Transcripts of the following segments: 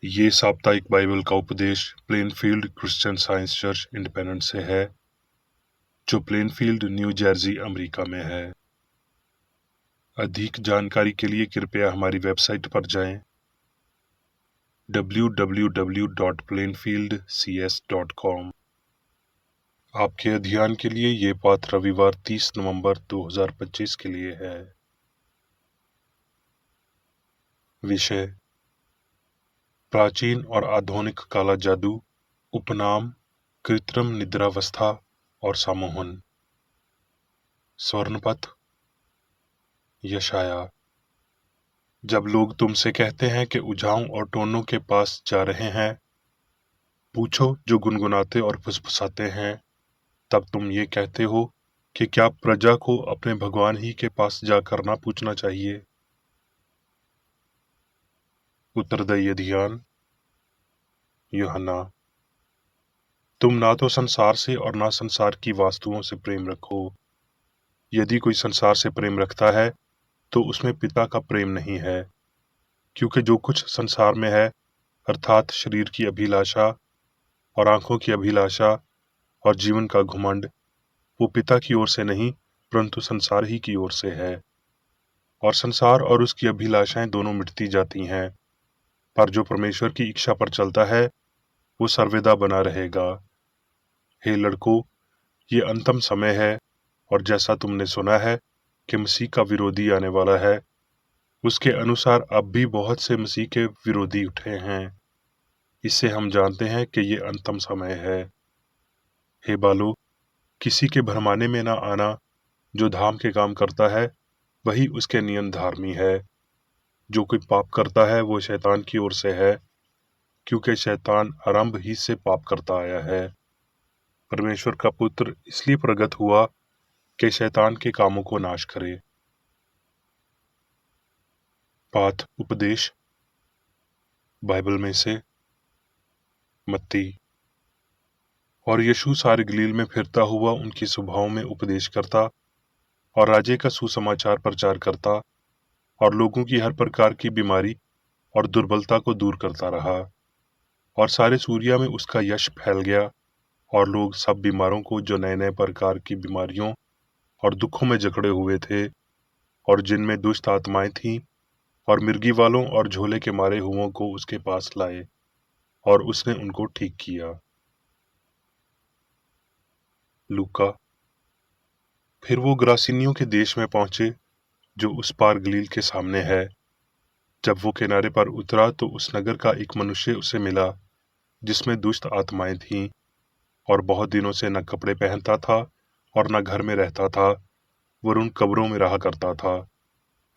ये साप्ताहिक बाइबल का उपदेश Plainfield Christian science church independent से है, जो प्लेनफील्ड, न्यू जर्सी, अमेरिका में है। अधिक जानकारी के लिए कृपया हमारी वेबसाइट पर जाएं www.plainfieldcs.com। आपके अध्ययन के लिए ये पाठ रविवार 30 नवंबर 2025 के लिए है। विषय: प्राचीन और आधुनिक काला जादू, उपनाम, कृत्रिम निद्रावस्था और सम्मोहन। स्वर्णपथ। यशाया। जब लोग तुमसे कहते हैं कि उजाओं और टोनों के पास जा रहे हैं, पूछो जो गुनगुनाते और फुसफुसाते हैं, तब तुम ये कहते हो कि क्या प्रजा को अपने भगवान ही के पास जाकर ना पूछना चाहिए। उत्तरदायी ध्यान। यूहन्ना। तुम ना तो संसार से और ना संसार की वस्तुओं से प्रेम रखो। यदि कोई संसार से प्रेम रखता है तो उसमें पिता का प्रेम नहीं है, क्योंकि जो कुछ संसार में है, अर्थात शरीर की अभिलाषा और आंखों की अभिलाषा और जीवन का घमंड, वो पिता की ओर से नहीं परंतु संसार ही की ओर से है। और संसार और उसकी अभिलाषाएं दोनों मिटती जाती हैं, पर जो परमेश्वर की इच्छा पर चलता है वो सर्वदा बना रहेगा। हे लड़कों, ये अंतिम समय है, और जैसा तुमने सुना है कि मसीह का विरोधी आने वाला है, उसके अनुसार अब भी बहुत से मसीह के विरोधी उठे हैं। इससे हम जानते हैं कि ये अंतिम समय है। हे बालो, किसी के भरमाने में ना आना। जो धाम के काम करता है वही उसके नियन धार्मी है। जो कोई पाप करता है वो शैतान की ओर से है, क्योंकि शैतान आरंभ ही से पाप करता आया है। परमेश्वर का पुत्र इसलिए प्रकट हुआ कि शैतान के कामों को नाश करे। पाठ उपदेश बाइबल में से मत्ती। और यीशु सारे गलील में फिरता हुआ उनकी सभाओं में उपदेश करता और राज्य का सुसमाचार प्रचार करता और लोगों की हर प्रकार की बीमारी और दुर्बलता को दूर करता रहा। और सारे सूरिया में उसका यश फैल गया, और लोग सब बीमारों को, जो नए नए प्रकार की बीमारियों और दुखों में जकड़े हुए थे और जिनमें दुष्ट आत्माएं थीं, और मिर्गी वालों और झोले के मारे हुओं को उसके पास लाए, और उसने उनको ठीक किया। लूका। फिर वो ग्रासिनियों के देश में पहुंचे, जो उस पार गलील के सामने है। जब वो किनारे पर उतरा तो उस नगर का एक मनुष्य उसे मिला, जिसमें दुष्ट आत्माएं थीं, और बहुत दिनों से न कपड़े पहनता था और न घर में रहता था, वरन कब्रों में रहा करता था।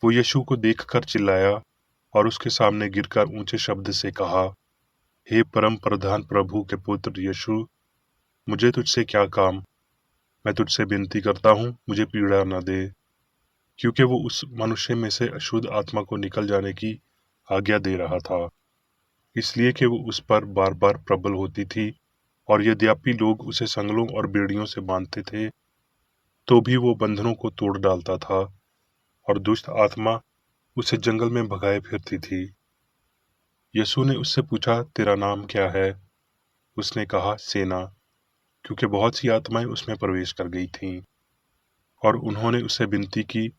वो यीशु को देखकर चिल्लाया और उसके सामने गिरकर ऊंचे शब्द से कहा, हे परम प्रधान प्रभु के पुत्र यीशु, मुझे तुझसे क्या काम? मैं तुझसे विनती करता हूँ, मुझे पीड़ा न दे। क्योंकि वो उस मनुष्य में से अशुद्ध आत्मा को निकल जाने की आज्ञा दे रहा था, इसलिए कि वो उस पर बार बार प्रबल होती थी। और यद्यपि लोग उसे संगलों और बेड़ियों से बांधते थे, तो भी वो बंधनों को तोड़ डालता था, और दुष्ट आत्मा उसे जंगल में भगाए फिरती थी। यीशु ने उससे पूछा, तेरा नाम क्या है? उसने कहा, सेना, क्योंकि बहुत सी आत्माएं उसमें प्रवेश कर गई थीं। और उन्होंने उससे विनती की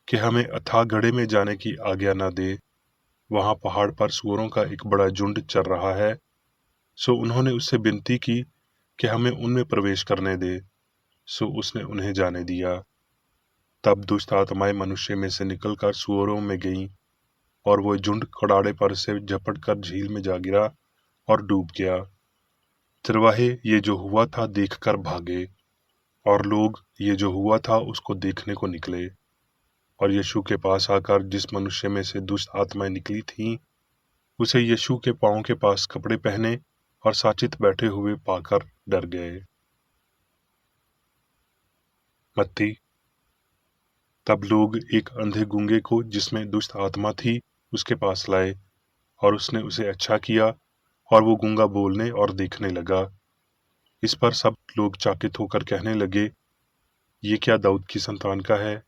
कि हमें अथाह गड्ढे में जाने की आज्ञा न दे, वहां पहाड़ पर सूअरों का एक बड़ा झुंड चर रहा है। सो उन्होंने उससे विनती की कि हमें उनमें प्रवेश करने दे। सो उसने उन्हें जाने दिया। तब दुष्ट आत्माएं मनुष्य में से निकलकर सूअरों में गईं, और वो झुंड कड़ाड़े पर से झपट कर झील में जा गिरा और डूब गया। चरवाहे ये जो हुआ था देखकर भागे, और लोग ये जो हुआ था उसको देखने को निकले। और यीशु के पास आकर जिस मनुष्य में से दुष्ट आत्माएं निकली थीं, उसे यीशु के पांव के पास कपड़े पहने और साचित बैठे हुए पाकर डर गए। मत्ती। तब लोग एक अंधे गूंगे को, जिसमें दुष्ट आत्मा थी, उसके पास लाए, और उसने उसे अच्छा किया, और वो गूंगा बोलने और देखने लगा। इस पर सब लोग चकित होकर कहने लगे, ये क्या दाऊद की संतान का है?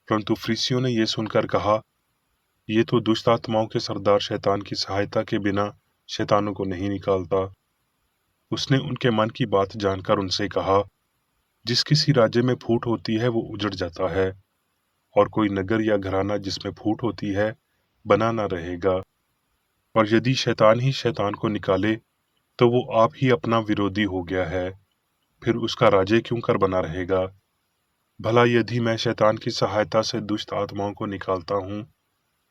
परंतु फरीसियों ने यह सुनकर कहा, ये तो दुष्ट आत्माओं के सरदार शैतान की सहायता के बिना शैतानों को नहीं निकालता। उसने उनके मन की बात जानकर उनसे कहा, जिस किसी राज्य में फूट होती है वो उजड़ जाता है, और कोई नगर या घराना जिसमें फूट होती है बना न रहेगा। और यदि शैतान ही शैतान को निकाले तो वो आप ही अपना विरोधी हो गया है, फिर उसका राज्य क्यों कर बना रहेगा। भला यदि मैं शैतान की सहायता से दुष्ट आत्माओं को निकालता हूँ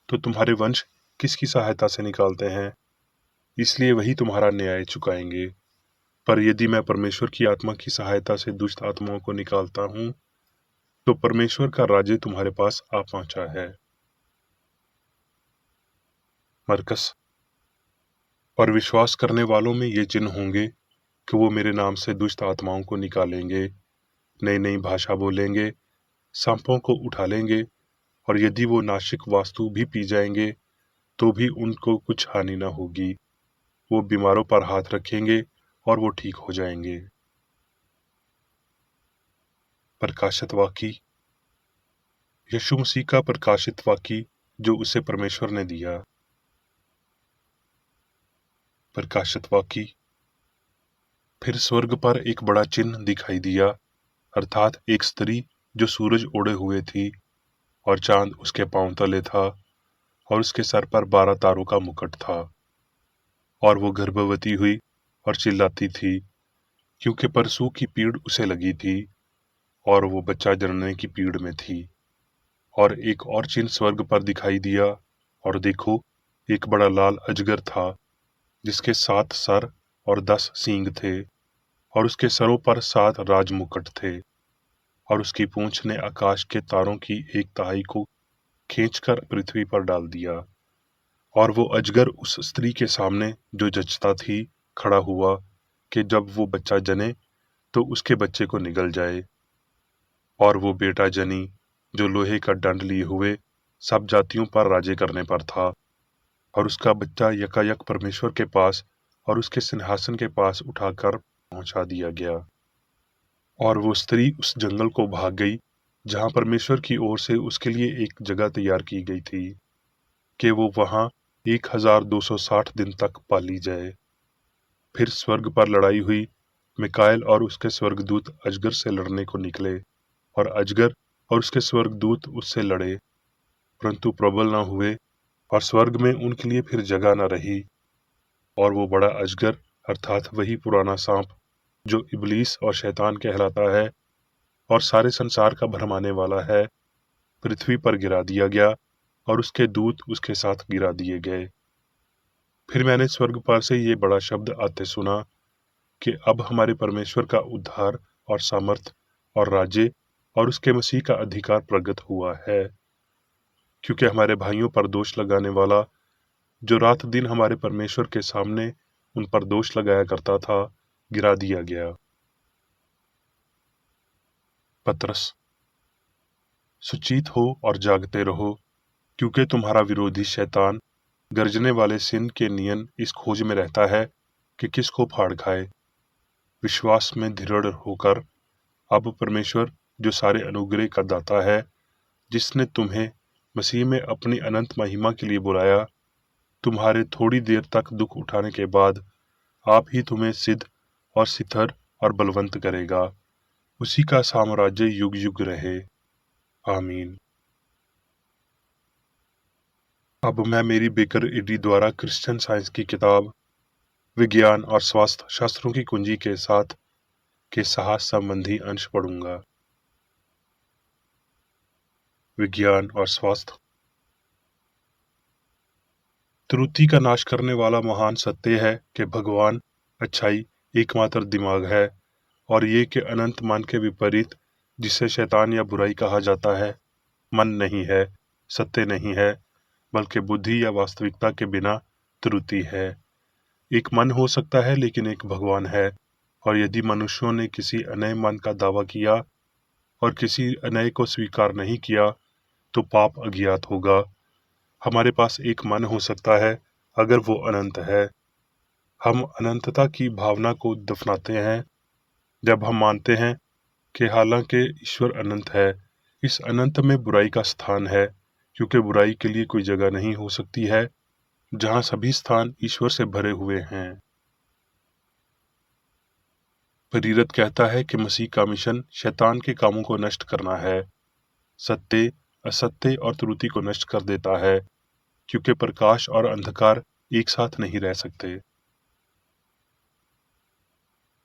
तो तुम्हारे वंश किसकी सहायता से निकालते हैं? इसलिए वही तुम्हारा न्याय चुकाएंगे। पर यदि मैं परमेश्वर की आत्मा की सहायता से दुष्ट आत्माओं को निकालता हूँ तो परमेश्वर का राज्य तुम्हारे पास आ पहुंचा है। मरकस। और विश्वास करने वालों में ये चिन्ह होंगे कि वो मेरे नाम से दुष्ट आत्माओं को निकालेंगे, नई नई भाषा बोलेंगे, सांपों को उठा लेंगे, और यदि वो नाशिक वास्तु भी पी जाएंगे तो भी उनको कुछ हानि न होगी। वो बीमारों पर हाथ रखेंगे और वो ठीक हो जाएंगे। प्रकाशित वाक्य। यीशु मसीह का प्रकाशित वाक्य जो उसे परमेश्वर ने दिया। प्रकाशित वाक्य। फिर स्वर्ग पर एक बड़ा चिन्ह दिखाई दिया, अर्थात एक स्त्री जो सूरज ओढ़े हुए थी और चांद उसके पांव तले था, और उसके सर पर 12 तारों का मुकुट था। और वो गर्भवती हुई और चिल्लाती थी, क्योंकि परसों की पीड़ उसे लगी थी, और वो बच्चा जनने की पीड़ में थी। और एक और चिन्ह स्वर्ग पर दिखाई दिया, और देखो, एक बड़ा लाल अजगर था, जिसके 7 सर और 10 सींग थे, और उसके सरों पर 7 राजमुकुट थे, और उसकी पूंछ ने आकाश के तारों की 1/3 को खींचकर पृथ्वी पर डाल दिया। और वो अजगर उस स्त्री के सामने जो जचता थी खड़ा हुआ, कि जब वो बच्चा जने तो उसके बच्चे को निगल जाए। और वो बेटा जनी जो लोहे का दंड लिए हुए सब जातियों पर राजे करने पर था, और उसका बच्चा यकायक परमेश्वर के पास और उसके सिंहासन के पास उठाकर पहुंचा दिया गया। और वो स्त्री उस जंगल को भाग गई जहां परमेश्वर की ओर से उसके लिए एक जगह तैयार की गई थी, कि वो वहां 1260 दिन तक पाली जाए। फिर स्वर्ग पर लड़ाई हुई। मिकाएल और उसके स्वर्गदूत अजगर से लड़ने को निकले, और अजगर और उसके स्वर्गदूत उससे लड़े, परंतु प्रबल न हुए, और स्वर्ग में उनके लिए फिर जगह न रही। और वो बड़ा अजगर अर्थात वही पुराना सांप जो इबलीस और शैतान कहलाता है और सारे संसार का भरमाने वाला है, पृथ्वी पर गिरा दिया गया, और उसके दूत उसके साथ गिरा दिए गए। फिर मैंने स्वर्ग पर से ये बड़ा शब्द आते सुना कि अब हमारे परमेश्वर का उद्धार और सामर्थ और राज्य और उसके मसीह का अधिकार प्रगट हुआ है, क्योंकि हमारे भाइयों पर दोष लगाने वाला जो रात दिन हमारे परमेश्वर के सामने उन पर दोष लगाया करता था, गिरा दिया गया। पतरस। सुचेत हो और जागते रहो, क्योंकि तुम्हारा विरोधी शैतान गरजने वाले सिंह के नियन इस खोज में रहता है कि किसको फाड़ खाए। विश्वास में दृढ़ होकर अब परमेश्वर जो सारे अनुग्रह का दाता है, जिसने तुम्हें मसीह में अपनी अनंत महिमा के लिए बुलाया, तुम्हारे थोड़ी देर तक दुख उठाने के बाद आप ही तुम्हें सिद्ध और स्थिर और बलवंत करेगा। उसी का साम्राज्य युग युग रहे। आमीन। अब मैं मेरी बेकर एडी द्वारा क्रिश्चियन साइंस की किताब विज्ञान और स्वास्थ्य शास्त्रों की कुंजी के साथ के साहस संबंधी अंश पढ़ूंगा। विज्ञान और स्वास्थ्य। त्रुटि का नाश करने वाला महान सत्य है कि भगवान अच्छाई एकमात्र दिमाग है, और ये कि अनंत मन के विपरीत जिसे शैतान या बुराई कहा जाता है, मन नहीं है, सत्य नहीं है, बल्कि बुद्धि या वास्तविकता के बिना त्रुटि है। एक मन हो सकता है लेकिन एक भगवान है, और यदि मनुष्यों ने किसी अनय मन का दावा किया और किसी अनय को स्वीकार नहीं किया तो पाप अज्ञात होगा। हमारे पास एक मन हो सकता है अगर वो अनंत है। हम अनंतता की भावना को दफनाते हैं जब हम मानते हैं कि हालांकि ईश्वर अनंत है, इस अनंत में बुराई का स्थान है, क्योंकि बुराई के लिए कोई जगह नहीं हो सकती है, जहां सभी स्थान ईश्वर से भरे हुए हैं। प्रेरित कहता है कि मसीह का मिशन शैतान के कामों को नष्ट करना है, सत्य, असत्य और त्रुटि को नष्ट कर देता है, क्योंकि प्रकाश और अंधकार एक साथ नहीं रह सकते।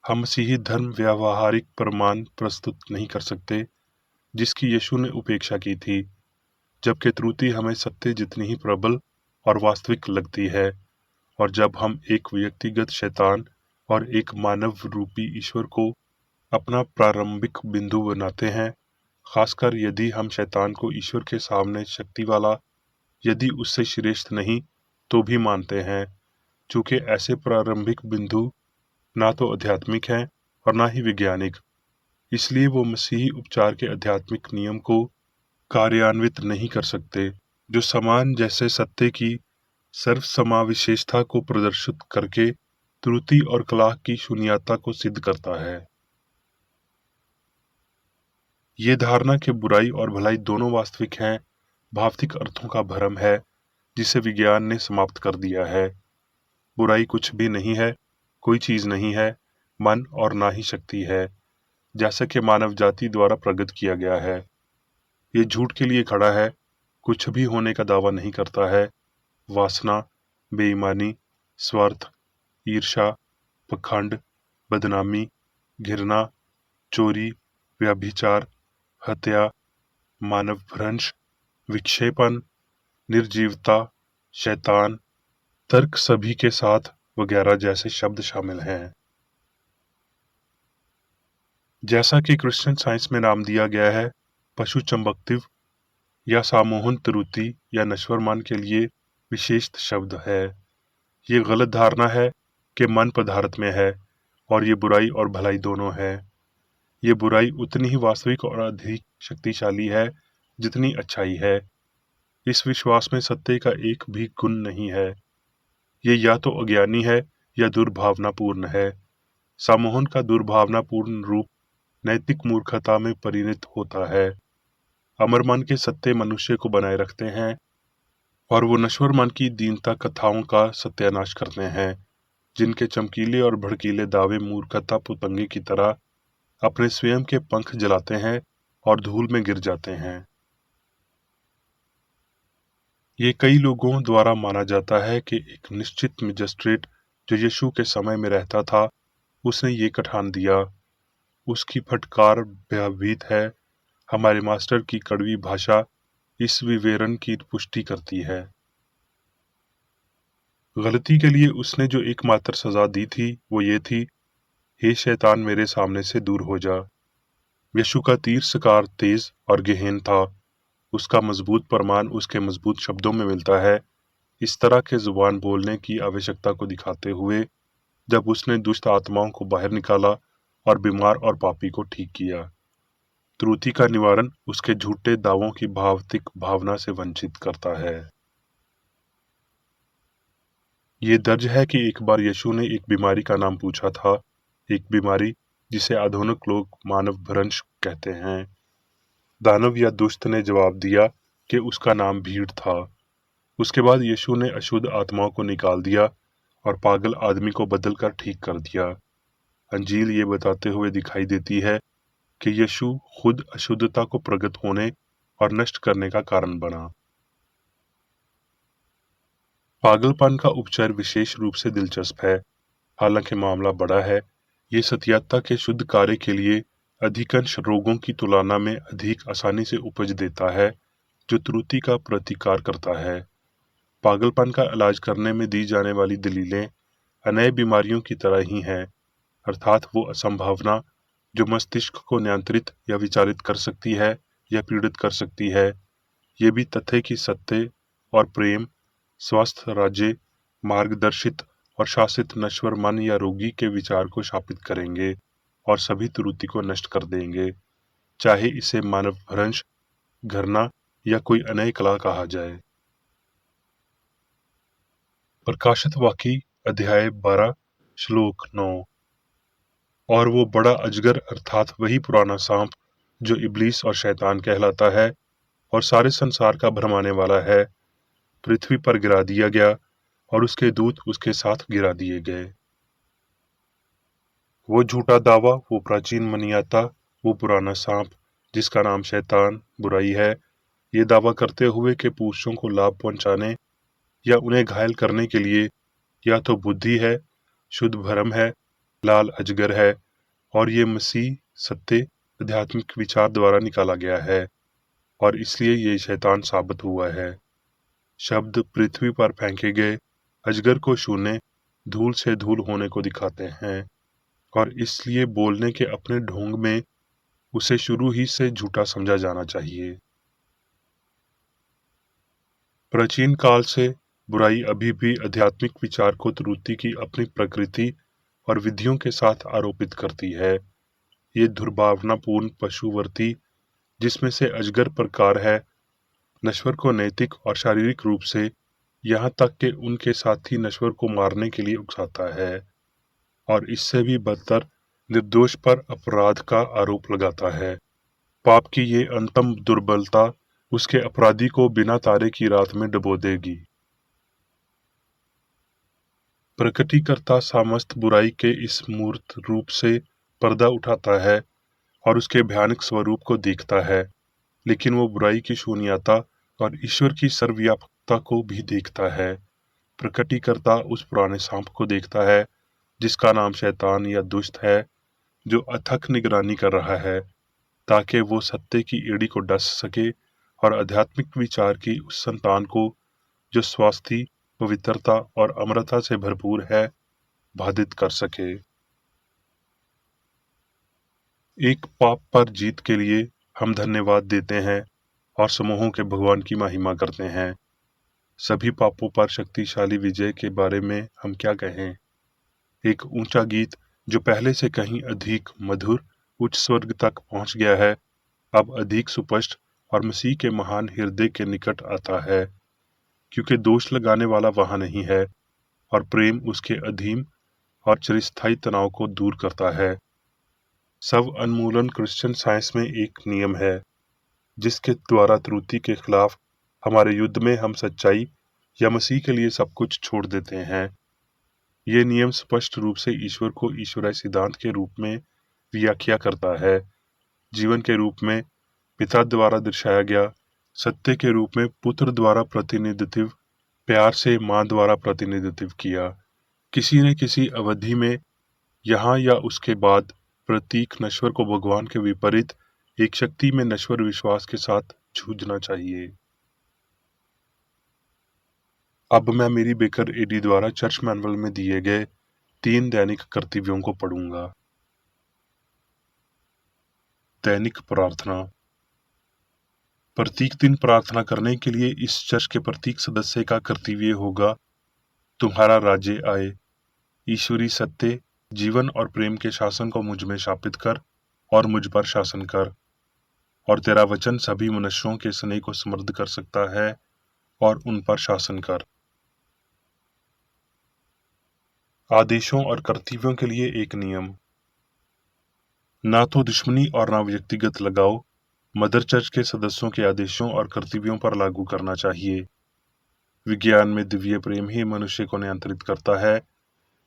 हम मसीही धर्म व्यावहारिक प्रमाण प्रस्तुत नहीं कर सकते जिसकी यीशु ने उपेक्षा की थी, जबकि त्रुटि हमें सत्य जितनी ही प्रबल और वास्तविक लगती है। और जब हम एक व्यक्तिगत शैतान और एक मानव रूपी ईश्वर को अपना प्रारंभिक बिंदु बनाते हैं, खासकर यदि हम शैतान को ईश्वर के सामने शक्ति वाला, यदि उससे श्रेष्ठ नहीं, तो भी मानते हैं, चूंकि ऐसे प्रारंभिक बिंदु ना तो आध्यात्मिक हैं और ना ही वैज्ञानिक, इसलिए वो मसीही उपचार के आध्यात्मिक नियम को कार्यान्वित नहीं कर सकते, जो समान जैसे सत्य की सर्वसमाविशेषता को प्रदर्शित करके त्रुटि और कलह की शून्यता को सिद्ध करता है। ये धारणा कि बुराई और भलाई दोनों वास्तविक हैं, भौतिक अर्थों का भ्रम है जिसे विज्ञान ने समाप्त कर दिया है। बुराई कुछ भी नहीं है, कोई चीज नहीं है, मन और ना ही शक्ति है, जैसा कि मानव जाति द्वारा प्रकट किया गया है। ये झूठ के लिए खड़ा है, कुछ भी होने का दावा नहीं करता है। वासना, बेईमानी, स्वार्थ, ईर्ष्या, पखंड, बदनामी, घृणा, चोरी, व्यभिचार, हत्या, मानव भ्रंश, विक्षेपण, निर्जीवता, शैतान, तर्क सभी के साथ वगैरह जैसे शब्द शामिल हैं। जैसा कि क्रिश्चियन साइंस में नाम दिया गया है, पशु चंबकत्व या सामोहन त्रुटि या नश्वर मन के लिए विशेष शब्द है। ये गलत धारणा है कि मन पदार्थ में है और ये बुराई और भलाई दोनों है। ये बुराई उतनी ही वास्तविक और अधिक शक्तिशाली है जितनी अच्छाई है। इस विश्वास में सत्य का एक भी गुण नहीं है। ये या तो अज्ञानी है या दुर्भावनापूर्ण है। सम्मोहन का दुर्भावनापूर्ण रूप नैतिक मूर्खता में परिणत होता है। अमर मन के सत्य मनुष्य को बनाए रखते हैं और वो नश्वर मन की दीनता कथाओं का सत्यानाश करते हैं, जिनके चमकीले और भड़कीले दावे मूर्खता पुतंगे की तरह अपने स्वयं के पंख जलाते हैं और धूल में गिर जाते हैं। ये कई लोगों द्वारा माना जाता है कि एक निश्चित मजिस्ट्रेट जो यीशु के समय में रहता था, उसने ये कथन दिया, उसकी फटकार भयभीत है, हमारे मास्टर की कड़वी भाषा इस विवरण की पुष्टि करती है। गलती के लिए उसने जो एकमात्र सजा दी थी वो ये थी, हे शैतान मेरे सामने से दूर हो जा। यीशु का तीर सकार तेज और गहन था। उसका मजबूत प्रमाण उसके मजबूत शब्दों में मिलता है, इस तरह के जुबान बोलने की आवश्यकता को दिखाते हुए, जब उसने दुष्ट आत्माओं को बाहर निकाला और बीमार और पापी को ठीक किया। त्रुटि का निवारण उसके झूठे दावों की भावतिक भावना से वंचित करता है। ये दर्ज है कि एक बार यीशु ने एक बीमारी का नाम पूछा था, एक बीमारी जिसे आधुनिक लोग मानव भ्रंश कहते हैं। दानव या दुष्ट ने जवाब दिया कि उसका नाम भीड़ था। उसके बाद यीशु ने अशुद्ध आत्माओं को निकाल दिया और पागल आदमी को बदलकर ठीक कर दिया। अंजील ये बताते हुए दिखाई देती है कि यीशु खुद अशुद्धता को प्रकट होने और नष्ट करने का कारण बना। पागलपन का उपचार विशेष रूप से दिलचस्प है, हालांकि मामला बड़ा है। ये सत्यता के शुद्ध कार्य के लिए अधिकांश रोगों की तुलना में अधिक आसानी से उपज देता है, जो त्रुटि का प्रतिकार करता है। पागलपन का इलाज करने में दी जाने वाली दलीलें अन्य बीमारियों की तरह ही हैं, अर्थात वो असंभावना जो मस्तिष्क को नियंत्रित या विचालित कर सकती है या पीड़ित कर सकती है। ये भी तथ्य की सत्य और प्रेम, स्वस्थ राज्य, मार्गदर्शित और शासित नश्वर मन या रोगी के विचार को शापित करेंगे और सभी त्रुटि को नष्ट कर देंगे, चाहे इसे मानव भ्रंश, घृणा या कोई अन्य कला कहा जाए। प्रकाशित वाक्य अध्याय 12 श्लोक 9। और वो बड़ा अजगर अर्थात वही पुराना सांप जो इब्लीस और शैतान कहलाता है और सारे संसार का भ्रमाने वाला है, पृथ्वी पर गिरा दिया गया और उसके दूत उसके साथ गिरा दिए गए। वो झूठा दावा, वो प्राचीन मनीयाता, वो पुराना सांप जिसका नाम शैतान बुराई है, ये दावा करते हुए कि पुरुषों को लाभ पहुंचाने या उन्हें घायल करने के लिए या तो बुद्धि है, शुद्ध भरम है, लाल अजगर है, और ये मसीह सत्य आध्यात्मिक विचार द्वारा निकाला गया है, और इसलिए ये शैतान साबित हुआ है। शब्द पृथ्वी पर फेंके गए अजगर को शून्य धूल से धूल होने को दिखाते हैं, और इसलिए बोलने के अपने ढोंग में उसे शुरू ही से झूठा समझा जाना चाहिए। प्राचीन काल से बुराई अभी भी आध्यात्मिक विचार को त्रुटि की अपनी प्रकृति और विधियों के साथ आरोपित करती है। ये दुर्भावनापूर्ण पशुवर्ती, जिसमें से अजगर प्रकार है, नश्वर को नैतिक और शारीरिक रूप से, यहाँ तक कि उनके साथी नश्वर को मारने के लिए उकसाता है, और इससे भी बदतर निर्दोष पर अपराध का आरोप लगाता है। पाप की ये अंतम दुर्बलता उसके अपराधी को बिना तारे की रात में डुबो देगी। प्रकटीकर्ता समस्त बुराई के इस मूर्त रूप से पर्दा उठाता है और उसके भयानक स्वरूप को देखता है, लेकिन वो बुराई की शून्यता और ईश्वर की सर्वव्यापकता को भी देखता है। प्रकटीकर्ता उस पुराने सांप को देखता है जिसका नाम शैतान या दुष्ट है, जो अथक निगरानी कर रहा है ताकि वो सत्य की एड़ी को डस सके और आध्यात्मिक विचार की उस संतान को, जो स्वास्थ्य, पवित्रता और अमरता से भरपूर है, बाधित कर सके। एक पाप पर जीत के लिए हम धन्यवाद देते हैं और समूहों के भगवान की महिमा करते हैं। सभी पापों पर शक्तिशाली विजय के बारे में हम क्या कहें? एक ऊंचा गीत जो पहले से कहीं अधिक मधुर उच्च स्वर्ग तक पहुंच गया है, अब अधिक सुस्पष्ट और मसीह के महान हृदय के निकट आता है, क्योंकि दोष लगाने वाला वहां नहीं है और प्रेम उसके अधीन और चिरस्थायी तनाव को दूर करता है। सब उन्मूलन क्रिश्चियन साइंस में एक नियम है जिसके द्वारा त्रुटि के खिलाफ हमारे युद्ध में हम सच्चाई या मसीह के लिए सब कुछ छोड़ देते हैं। ये नियम स्पष्ट रूप से ईश्वर को ईश्वरीय सिद्धांत के रूप में व्याख्या करता है, जीवन के रूप में पिता द्वारा दर्शाया गया, सत्य के रूप में पुत्र द्वारा प्रतिनिधित्व, प्यार से मां द्वारा प्रतिनिधित्व किया, किसी न किसी अवधि में यहाँ या उसके बाद प्रतीक नश्वर को भगवान के विपरीत एक शक्ति में नश्वर विश्वास के साथ जूझना चाहिए। अब मैं मेरी बेकर एडी द्वारा चर्च मैनुअल में दिए गए 3 दैनिक कर्तव्यों को पढ़ूंगा। दैनिक प्रार्थना। प्रत्येक दिन प्रार्थना करने के लिए इस चर्च के प्रत्येक सदस्य का कर्तव्य होगा, तुम्हारा राज्य आए, ईश्वरीय सत्य, जीवन और प्रेम के शासन को मुझ में स्थापित कर और मुझ पर शासन कर, और तेरा वचन सभी मनुष्यों के स्नेह को समृद्ध कर सकता है और उन पर शासन कर। आदेशों और कर्तव्यों के लिए एक नियम। ना तो दुश्मनी और ना व्यक्तिगत लगाव मदर चर्च के सदस्यों के आदेशों और कर्तव्यों पर लागू करना चाहिए। विज्ञान में दिव्य प्रेम ही मनुष्य को नियंत्रित करता है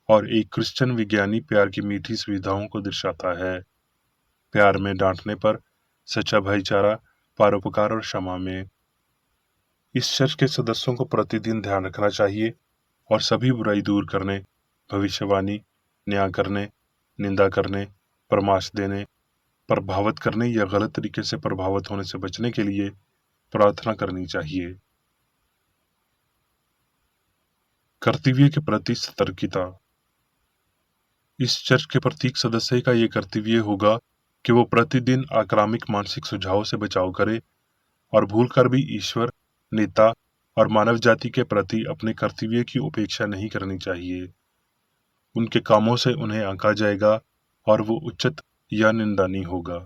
और एक क्रिश्चियन विज्ञानी प्यार की मीठी सुविधाओं को दर्शाता है। प्यार में डांटने पर, सच्चा भाईचारा, परोपकार और क्षमा में। इस चर्च के सदस्यों को प्रतिदिन ध्यान रखना चाहिए और सभी बुराई दूर करने, भविष्यवाणी, न्याय करने, निंदा करने, परामर्श देने, प्रभावित करने या गलत तरीके से प्रभावित होने से बचने के लिए प्रार्थना करनी चाहिए। कर्तव्य के प्रति सतर्कता। इस चर्च के प्रत्येक सदस्य का ये कर्तव्य होगा कि वो प्रतिदिन आक्रामक मानसिक सुझाव से बचाव करे और भूलकर भी ईश्वर, नेता और मानव जाति के प्रति अपने कर्तव्य की उपेक्षा नहीं करनी चाहिए। उनके कामों से उन्हें आंका जाएगा और वो उचित या निंदनीय होगा।